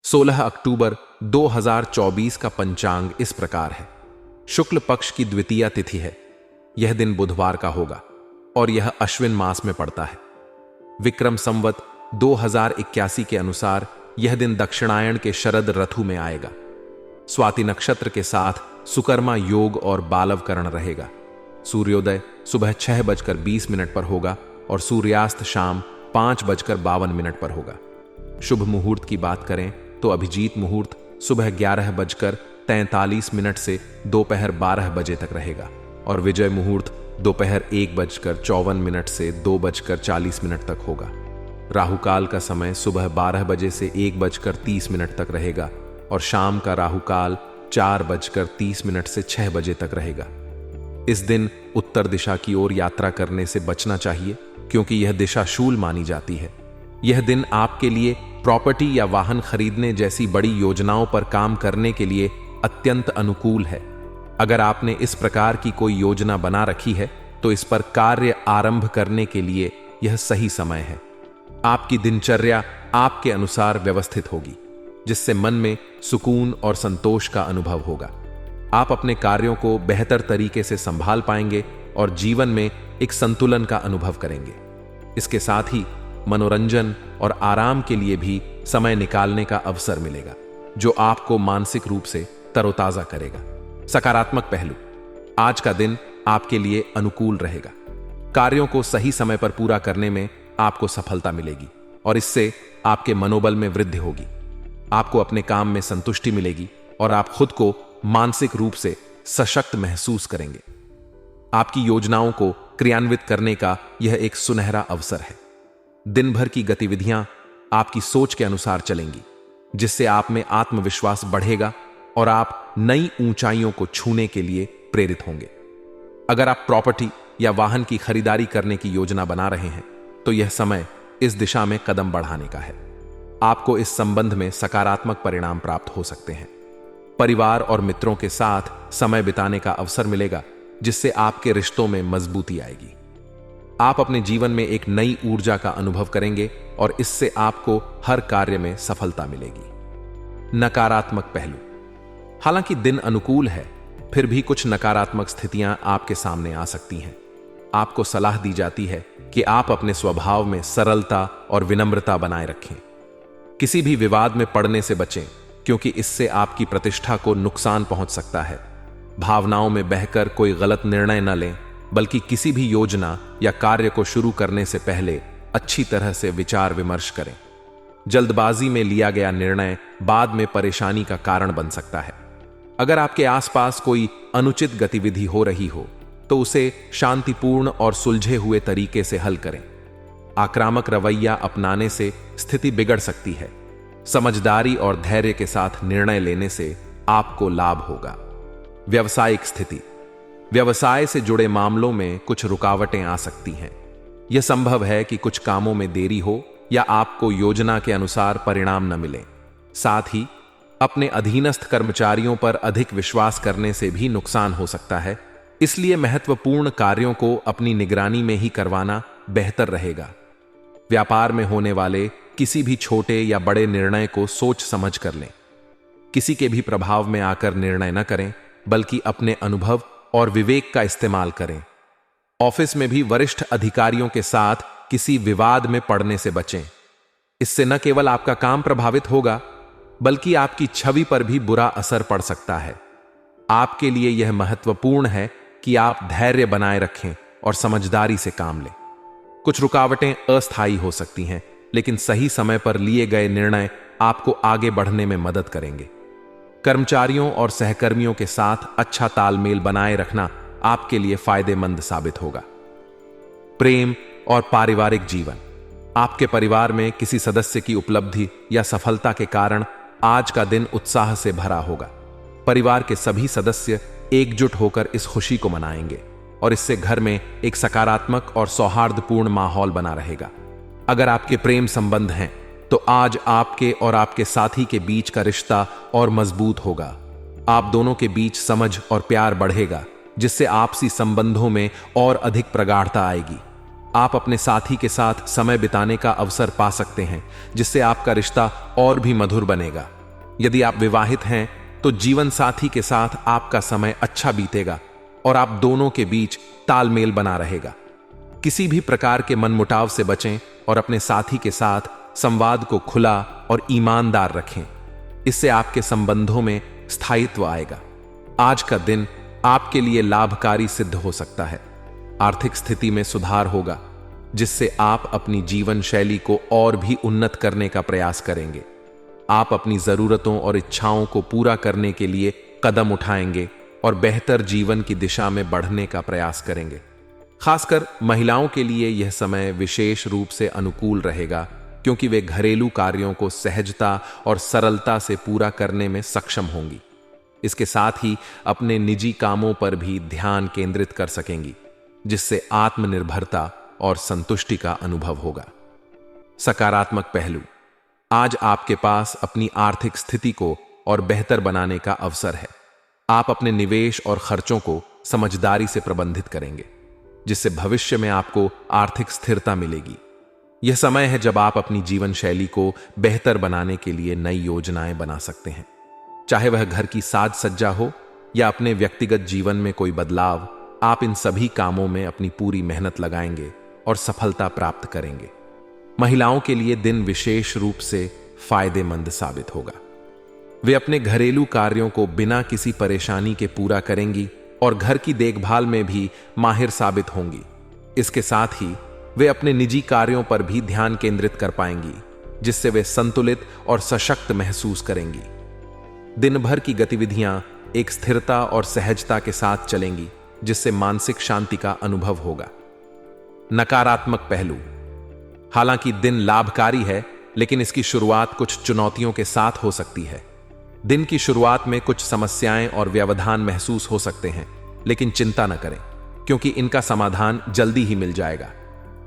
16 अक्टूबर 2024 का पंचांग इस प्रकार है। शुक्ल पक्ष की द्वितीया तिथि है। यह दिन बुधवार का होगा और यह अश्विन मास में पड़ता है। विक्रम संवत 2081 के अनुसार यह दिन दक्षिणायण के शरद ऋतु में आएगा। स्वाति नक्षत्र के साथ सुकर्मा योग और बालवकरण रहेगा। सूर्योदय सुबह 6:20 पर होगा और सूर्यास्त शाम 5:52 पर होगा। शुभ मुहूर्त की बात करें तो अभिजीत मुहूर्त सुबह 11:43 से दोपहर 12 बजे तक रहेगा और विजय मुहूर्त दोपहर 1:54 से 2:40 तक होगा। राहुकाल का समय सुबह 12 बजे से 1:30 तक रहेगा और शाम का राहुकाल 4:30 से 6 बजे तक रहेगा। इस दिन उत्तर दिशा की ओर यात्रा करने से बचना चाहिए क्योंकि यह दिशा शूल मानी जाती है। यह दिन आपके लिए प्रॉपर्टी या वाहन खरीदने जैसी बड़ी योजनाओं पर काम करने के लिए अत्यंत अनुकूल है। अगर आपने इस प्रकार की कोई योजना बना रखी है तो इस पर कार्य आरंभ करने के लिए यह सही समय है। आपकी दिनचर्या आपके अनुसार व्यवस्थित होगी, जिससे मन में सुकून और संतोष का अनुभव होगा। आप अपने कार्यों को बेहतर तरीके से संभाल पाएंगे और जीवन में एक संतुलन का अनुभव करेंगे। इसके साथ ही मनोरंजन और आराम के लिए भी समय निकालने का अवसर मिलेगा, जो आपको मानसिक रूप से तरोताजा करेगा। सकारात्मक पहलू, आज का दिन आपके लिए अनुकूल रहेगा। कार्यों को सही समय पर पूरा करने में आपको सफलता मिलेगी और इससे आपके मनोबल में वृद्धि होगी। आपको अपने काम में संतुष्टि मिलेगी और आप खुद को मानसिक रूप से सशक्त महसूस करेंगे। आपकी योजनाओं को क्रियान्वित करने का यह एक सुनहरा अवसर है। दिन भर की गतिविधियां आपकी सोच के अनुसार चलेंगी, जिससे आप में आत्मविश्वास बढ़ेगा और आप नई ऊंचाइयों को छूने के लिए प्रेरित होंगे। अगर आप प्रॉपर्टी या वाहन की खरीदारी करने की योजना बना रहे हैं तो यह समय इस दिशा में कदम बढ़ाने का है। आपको इस संबंध में सकारात्मक परिणाम प्राप्त हो सकते हैं। परिवार और मित्रों के साथ समय बिताने का अवसर मिलेगा, जिससे आपके रिश्तों में मजबूती आएगी। आप अपने जीवन में एक नई ऊर्जा का अनुभव करेंगे और इससे आपको हर कार्य में सफलता मिलेगी। नकारात्मक पहलू, हालांकि दिन अनुकूल है, फिर भी कुछ नकारात्मक स्थितियां आपके सामने आ सकती हैं। आपको सलाह दी जाती है कि आप अपने स्वभाव में सरलता और विनम्रता बनाए रखें। किसी भी विवाद में पड़ने से बचें, क्योंकि इससे आपकी प्रतिष्ठा को नुकसान पहुंच सकता है। भावनाओं में बहकर कोई गलत निर्णय न लें, बल्कि किसी भी योजना या कार्य को शुरू करने से पहले अच्छी तरह से विचार विमर्श करें। जल्दबाजी में लिया गया निर्णय बाद में परेशानी का कारण बन सकता है। अगर आपके आसपास कोई अनुचित गतिविधि हो रही हो तो उसे शांतिपूर्ण और सुलझे हुए तरीके से हल करें। आक्रामक रवैया अपनाने से स्थिति बिगड़ सकती है। समझदारी और धैर्य के साथ निर्णय लेने से आपको लाभ होगा। व्यावसायिक स्थिति, व्यवसाय से जुड़े मामलों में कुछ रुकावटें आ सकती हैं। यह संभव है कि कुछ कामों में देरी हो या आपको योजना के अनुसार परिणाम न मिले। साथ ही अपने अधीनस्थ कर्मचारियों पर अधिक विश्वास करने से भी नुकसान हो सकता है, इसलिए महत्वपूर्ण कार्यों को अपनी निगरानी में ही करवाना बेहतर रहेगा। व्यापार में होने वाले किसी भी छोटे या बड़े निर्णय को सोच समझ कर लें। किसी के भी प्रभाव में आकर निर्णय न करें, बल्कि अपने अनुभव और विवेक का इस्तेमाल करें। ऑफिस में भी वरिष्ठ अधिकारियों के साथ किसी विवाद में पड़ने से बचें। इससे न केवल आपका काम प्रभावित होगा, बल्कि आपकी छवि पर भी बुरा असर पड़ सकता है। आपके लिए यह महत्वपूर्ण है कि आप धैर्य बनाए रखें और समझदारी से काम लें। कुछ रुकावटें अस्थायी हो सकती हैं, लेकिन सही समय पर लिए गए निर्णय आपको आगे बढ़ने में मदद करेंगे। कर्मचारियों और सहकर्मियों के साथ अच्छा तालमेल बनाए रखना आपके लिए फायदेमंद साबित होगा। प्रेम और पारिवारिक जीवन, आपके परिवार में किसी सदस्य की उपलब्धि या सफलता के कारण आज का दिन उत्साह से भरा होगा। परिवार के सभी सदस्य एकजुट होकर इस खुशी को मनाएंगे और इससे घर में एक सकारात्मक और सौहार्दपूर्ण माहौल बना रहेगा। अगर आपके प्रेम संबंध हैं तो आज आपके और आपके साथी के बीच का रिश्ता और मजबूत होगा। आप दोनों के बीच समझ और प्यार बढ़ेगा, जिससे आपसी संबंधों में और अधिक प्रगाढ़ता आएगी। आप अपने साथी के साथ समय बिताने का अवसर पा सकते हैं, जिससे आपका रिश्ता और भी मधुर बनेगा। यदि आप विवाहित हैं तो जीवन साथी के साथ आपका समय अच्छा बीतेगा और आप दोनों के बीच तालमेल बना रहेगा। किसी भी प्रकार के मनमुटाव से बचें और अपने साथी के साथ संवाद को खुला और ईमानदार रखें। इससे आपके संबंधों में स्थायित्व आएगा। आज का दिन आपके लिए लाभकारी सिद्ध हो सकता है। आर्थिक स्थिति में सुधार होगा, जिससे आप अपनी जीवन शैली को और भी उन्नत करने का प्रयास करेंगे। आप अपनी जरूरतों और इच्छाओं को पूरा करने के लिए कदम उठाएंगे और बेहतर जीवन की दिशा में बढ़ने का प्रयास करेंगे। खासकर महिलाओं के लिए यह समय विशेष रूप से अनुकूल रहेगा, क्योंकि वे घरेलू कार्यों को सहजता और सरलता से पूरा करने में सक्षम होंगी। इसके साथ ही अपने निजी कामों पर भी ध्यान केंद्रित कर सकेंगी, जिससे आत्मनिर्भरता और संतुष्टि का अनुभव होगा। सकारात्मक पहलू, आज आपके पास अपनी आर्थिक स्थिति को और बेहतर बनाने का अवसर है। आप अपने निवेश और खर्चों को समझदारी से प्रबंधित करेंगे, जिससे भविष्य में आपको आर्थिक स्थिरता मिलेगी। यह समय है जब आप अपनी जीवन शैली को बेहतर बनाने के लिए नई योजनाएं बना सकते हैं। चाहे वह घर की साज सज्जा हो या अपने व्यक्तिगत जीवन में कोई बदलाव, आप इन सभी कामों में अपनी पूरी मेहनत लगाएंगे और सफलता प्राप्त करेंगे। महिलाओं के लिए दिन विशेष रूप से फायदेमंद साबित होगा। वे अपने घरेलू कार्यों को बिना किसी परेशानी के पूरा करेंगी और घर की देखभाल में भी माहिर साबित होंगी। इसके साथ ही वे अपने निजी कार्यों पर भी ध्यान केंद्रित कर पाएंगी, जिससे वे संतुलित और सशक्त महसूस करेंगी। दिन भर की गतिविधियां एक स्थिरता और सहजता के साथ चलेंगी, जिससे मानसिक शांति का अनुभव होगा। नकारात्मक पहलू, हालांकि दिन लाभकारी है, लेकिन इसकी शुरुआत कुछ चुनौतियों के साथ हो सकती है। दिन की शुरुआत में कुछ समस्याएं और व्यवधान महसूस हो सकते हैं, लेकिन चिंता न करें, क्योंकि इनका समाधान जल्दी ही मिल जाएगा।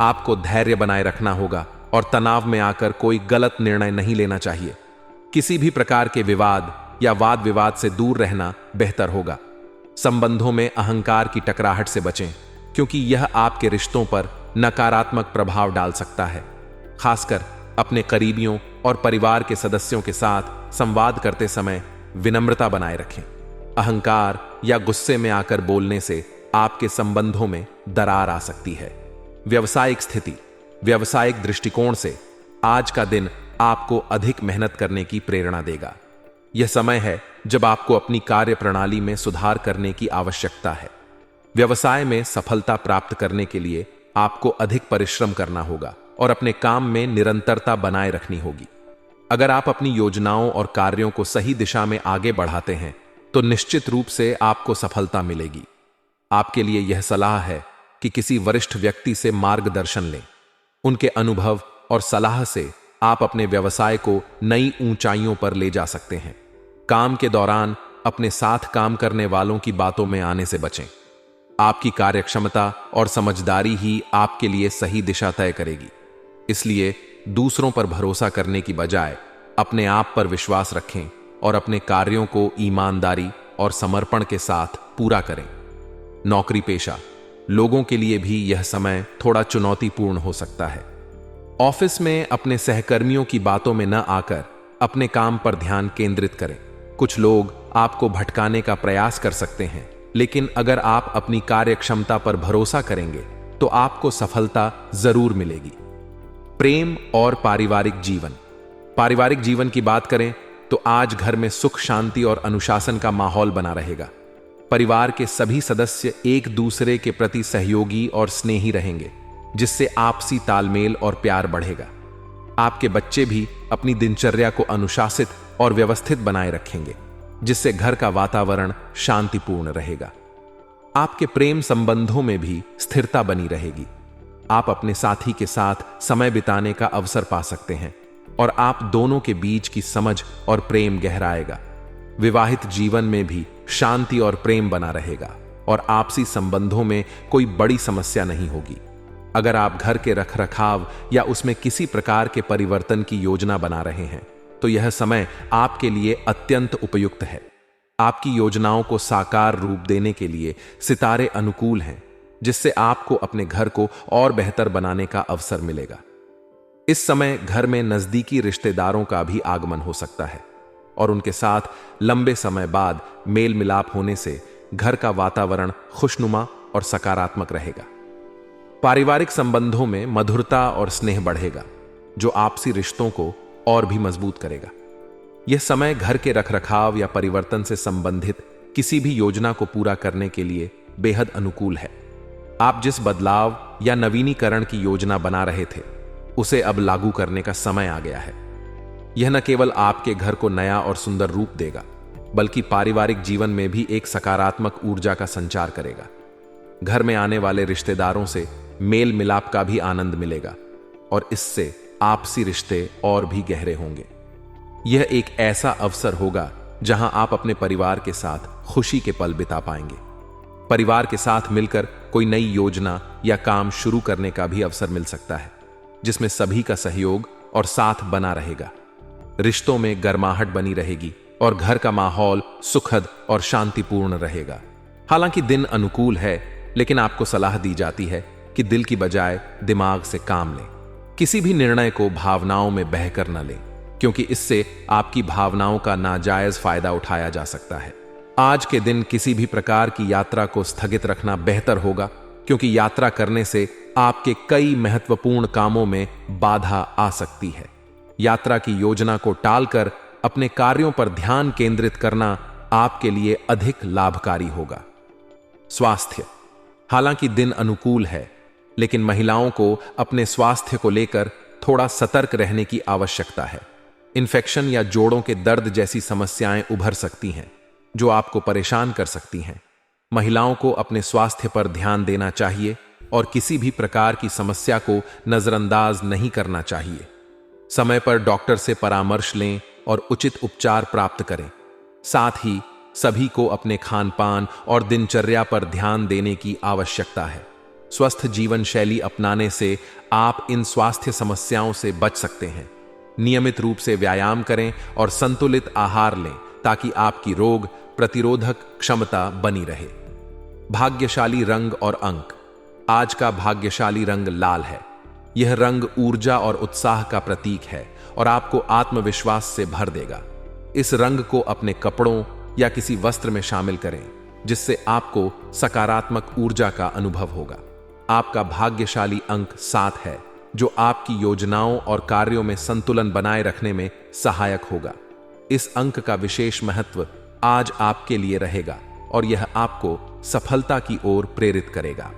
आपको धैर्य बनाए रखना होगा और तनाव में आकर कोई गलत निर्णय नहीं लेना चाहिए। किसी भी प्रकार के विवाद या वाद विवाद से दूर रहना बेहतर होगा। संबंधों में अहंकार की टकराहट से बचें, क्योंकि यह आपके रिश्तों पर नकारात्मक प्रभाव डाल सकता है। खासकर अपने करीबियों और परिवार के सदस्यों के साथ संवाद करते समय विनम्रता बनाए रखें। अहंकार या गुस्से में आकर बोलने से आपके संबंधों में दरार आ सकती है। व्यावसायिक स्थिति, व्यावसायिक दृष्टिकोण से आज का दिन आपको अधिक मेहनत करने की प्रेरणा देगा। यह समय है जब आपको अपनी कार्य प्रणाली में सुधार करने की आवश्यकता है। व्यवसाय में सफलता प्राप्त करने के लिए आपको अधिक परिश्रम करना होगा और अपने काम में निरंतरता बनाए रखनी होगी। अगर आप अपनी योजनाओं और कार्यों को सही दिशा में आगे बढ़ाते हैं, तो निश्चित रूप से आपको सफलता मिलेगी। आपके लिए यह सलाह है कि किसी वरिष्ठ व्यक्ति से मार्गदर्शन लें। उनके अनुभव और सलाह से आप अपने व्यवसाय को नई ऊंचाइयों पर ले जा सकते हैं। काम के दौरान अपने साथ काम करने वालों की बातों में आने से बचें। आपकी कार्यक्षमता और समझदारी ही आपके लिए सही दिशा तय करेगी। इसलिए दूसरों पर भरोसा करने की बजाय अपने आप पर विश्वास रखें और अपने कार्यों को ईमानदारी और समर्पण के साथ पूरा करें। नौकरी पेशा लोगों के लिए भी यह समय थोड़ा चुनौतीपूर्ण हो सकता है। ऑफिस में अपने सहकर्मियों की बातों में न आकर अपने काम पर ध्यान केंद्रित करें। कुछ लोग आपको भटकाने का प्रयास कर सकते हैं, लेकिन अगर आप अपनी कार्यक्षमता पर भरोसा करेंगे तो आपको सफलता जरूर मिलेगी। प्रेम और पारिवारिक जीवन, पारिवारिक जीवन की बात करें तो आज घर में सुख, शांति और अनुशासन का माहौल बना रहेगा। परिवार के सभी सदस्य एक दूसरे के प्रति सहयोगी और स्नेही रहेंगे, जिससे आपसी तालमेल और प्यार बढ़ेगा। आपके बच्चे भी अपनी दिनचर्या को अनुशासित और व्यवस्थित बनाए रखेंगे, जिससे घर का वातावरण शांतिपूर्ण रहेगा। आपके प्रेम संबंधों में भी स्थिरता बनी रहेगी। आप अपने साथी के साथ समय बिताने का अवसर पा सकते हैं और आप दोनों के बीच की समझ और प्रेम गहराएगा। विवाहित जीवन में भी शांति और प्रेम बना रहेगा और आपसी संबंधों में कोई बड़ी समस्या नहीं होगी। अगर आप घर के रखरखाव या उसमें किसी प्रकार के परिवर्तन की योजना बना रहे हैं, तो यह समय आपके लिए अत्यंत उपयुक्त है। आपकी योजनाओं को साकार रूप देने के लिए सितारे अनुकूल हैं, जिससे आपको अपने घर को और बेहतर बनाने का अवसर मिलेगा। इस समय घर में नजदीकी रिश्तेदारों का भी आगमन हो सकता है। और उनके साथ लंबे समय बाद मेल मिलाप होने से घर का वातावरण खुशनुमा और सकारात्मक रहेगा। पारिवारिक संबंधों में मधुरता और स्नेह बढ़ेगा, जो आपसी रिश्तों को और भी मजबूत करेगा। यह समय घर के रखरखाव या परिवर्तन से संबंधित किसी भी योजना को पूरा करने के लिए बेहद अनुकूल है। आप जिस बदलाव या नवीनीकरण की योजना बना रहे थे, उसे अब लागू करने का समय आ गया है। यह न केवल आपके घर को नया और सुंदर रूप देगा, बल्कि पारिवारिक जीवन में भी एक सकारात्मक ऊर्जा का संचार करेगा। घर में आने वाले रिश्तेदारों से मेल मिलाप का भी आनंद मिलेगा और इससे आपसी रिश्ते और भी गहरे होंगे। यह एक ऐसा अवसर होगा जहां आप अपने परिवार के साथ खुशी के पल बिता पाएंगे। परिवार के साथ मिलकर कोई नई योजना या काम शुरू करने का भी अवसर मिल सकता है, जिसमें सभी का सहयोग और साथ बना रहेगा। रिश्तों में गर्माहट बनी रहेगी और घर का माहौल सुखद और शांतिपूर्ण रहेगा। हालांकि दिन अनुकूल है, लेकिन आपको सलाह दी जाती है कि दिल की बजाय दिमाग से काम लें। किसी भी निर्णय को भावनाओं में बहकर न लें, क्योंकि इससे आपकी भावनाओं का नाजायज फायदा उठाया जा सकता है। आज के दिन किसी भी प्रकार की यात्रा को स्थगित रखना बेहतर होगा, क्योंकि यात्रा करने से आपके कई महत्वपूर्ण कामों में बाधा आ सकती है। यात्रा की योजना को टालकर अपने कार्यों पर ध्यान केंद्रित करना आपके लिए अधिक लाभकारी होगा। स्वास्थ्य। हालांकि दिन अनुकूल है, लेकिन महिलाओं को अपने स्वास्थ्य को लेकर थोड़ा सतर्क रहने की आवश्यकता है। इन्फेक्शन या जोड़ों के दर्द जैसी समस्याएं उभर सकती हैं, जो आपको परेशान कर सकती हैं। महिलाओं को अपने स्वास्थ्य पर ध्यान देना चाहिए और किसी भी प्रकार की समस्या को नजरअंदाज नहीं करना चाहिए। समय पर डॉक्टर से परामर्श लें और उचित उपचार प्राप्त करें। साथ ही सभी को अपने खानपान और दिनचर्या पर ध्यान देने की आवश्यकता है। स्वस्थ जीवन शैली अपनाने से आप इन स्वास्थ्य समस्याओं से बच सकते हैं। नियमित रूप से व्यायाम करें और संतुलित आहार लें, ताकि आपकी रोग प्रतिरोधक क्षमता बनी रहे। भाग्यशाली रंग और अंक। आज का भाग्यशाली रंग लाल है। यह रंग ऊर्जा और उत्साह का प्रतीक है और आपको आत्मविश्वास से भर देगा। इस रंग को अपने कपड़ों या किसी वस्त्र में शामिल करें, जिससे आपको सकारात्मक ऊर्जा का अनुभव होगा। आपका भाग्यशाली अंक 7 है, जो आपकी योजनाओं और कार्यों में संतुलन बनाए रखने में सहायक होगा। इस अंक का विशेष महत्व आज आपके लिए रहेगा और यह आपको सफलता की ओर प्रेरित करेगा।